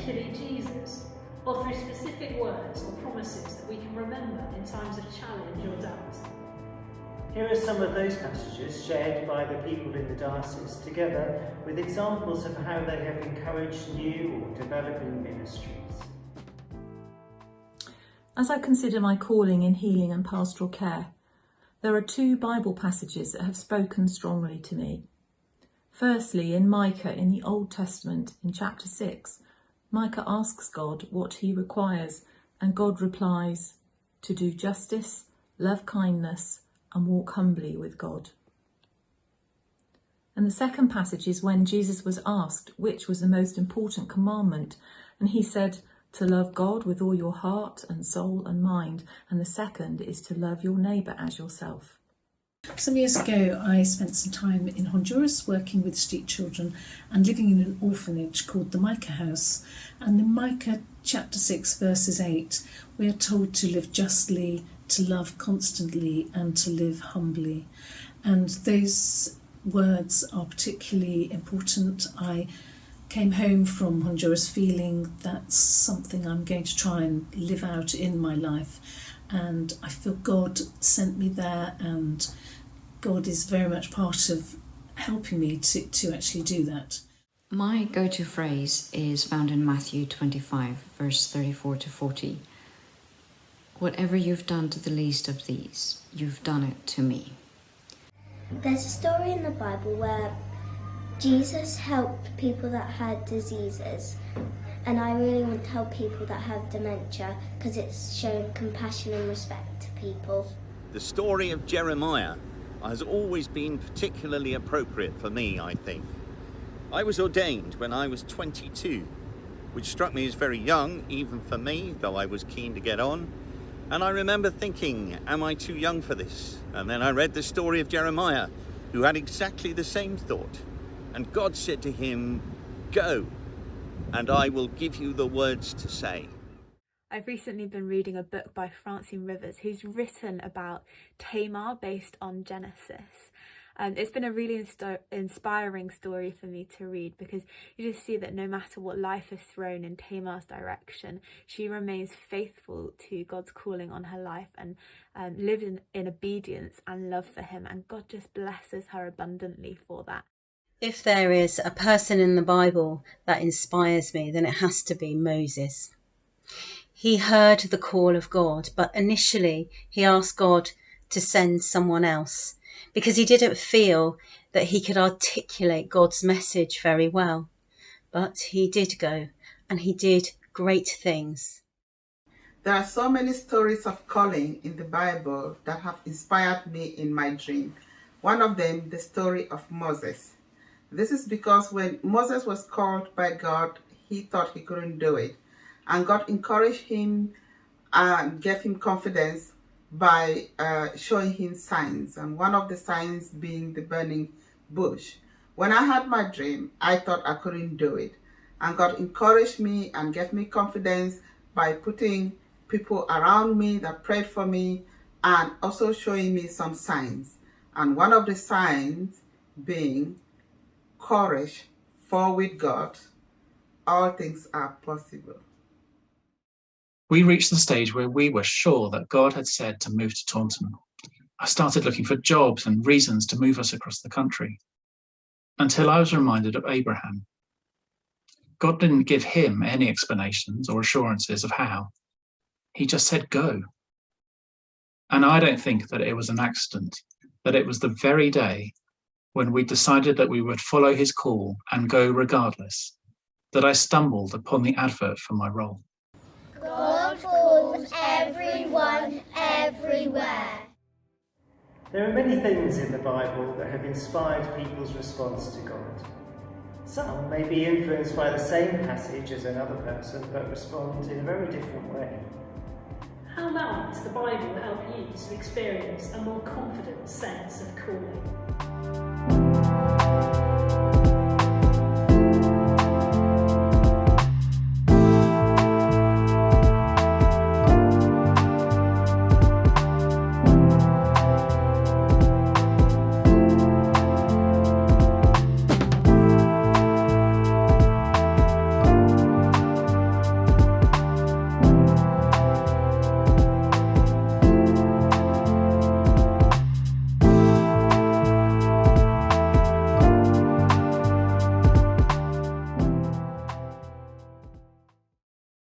particularly Jesus, or through specific words or promises that we can remember in times of challenge or doubt? Here are some of those passages shared by the people in the diocese, together with examples of how they have encouraged new or developing ministries. As I consider my calling in healing and pastoral care, there are two Bible passages that have spoken strongly to me. Firstly, in Micah in the Old Testament, in chapter 6, Micah asks God what he requires, and God replies, to do justice, love kindness, and walk humbly with God. And the second passage is when Jesus was asked which was the most important commandment, and he said, to love God with all your heart and soul and mind, and the second is to love your neighbour as yourself. Some years ago I spent some time in Honduras working with street children and living in an orphanage called the Micah House. And in Micah chapter 6 verses 8 we are told to live justly, to love constantly and to live humbly. And those words are particularly important. I came home from Honduras feeling that's something I'm going to try and live out in my life, and I feel God sent me there, and God is very much part of helping me to actually do that. My go-to phrase is found in Matthew 25 verse 34 to 40. Whatever you've done to the least of these, you've done it to me. There's a story in the Bible where Jesus helped people that had diseases, and I really want to help people that have dementia because it's showing compassion and respect to people. The story of Jeremiah has always been particularly appropriate for me, I think. I was ordained when I was 22, which struck me as very young, even for me, though I was keen to get on. And I remember thinking, am I too young for this? And then I read the story of Jeremiah, who had exactly the same thought. And God said to him, go, and I will give you the words to say. I've recently been reading a book by Francine Rivers, who's written about Tamar based on Genesis. It's been a really inspiring story for me to read, because you just see that no matter what life has thrown in Tamar's direction, she remains faithful to God's calling on her life and lives in obedience and love for him, and God just blesses her abundantly for that. If there is a person in the Bible that inspires me, then it has to be Moses. He heard the call of God, but initially he asked God to send someone else because he didn't feel that he could articulate God's message very well. But he did go, and he did great things. There are so many stories of calling in the Bible that have inspired me in my dream. One of them, the story of Moses. This is because when Moses was called by God, he thought he couldn't do it. And God encouraged him and gave him confidence by showing him signs. And one of the signs being the burning bush. When I had my dream, I thought I couldn't do it. And God encouraged me and gave me confidence by putting people around me that prayed for me and also showing me some signs. And one of the signs being courage, for with God, all things are possible. We reached the stage where we were sure that God had said to move to Taunton. I started looking for jobs and reasons to move us across the country, until I was reminded of Abraham. God didn't give him any explanations or assurances of how. He just said, go. And I don't think that it was an accident, that it was the very day when we decided that we would follow his call and go regardless, that I stumbled upon the advert for my role. God calls everyone everywhere. There are many things in the Bible that have inspired people's response to God. Some may be influenced by the same passage as another person, but respond in a very different way. How might the Bible help you to experience a more confident sense of calling?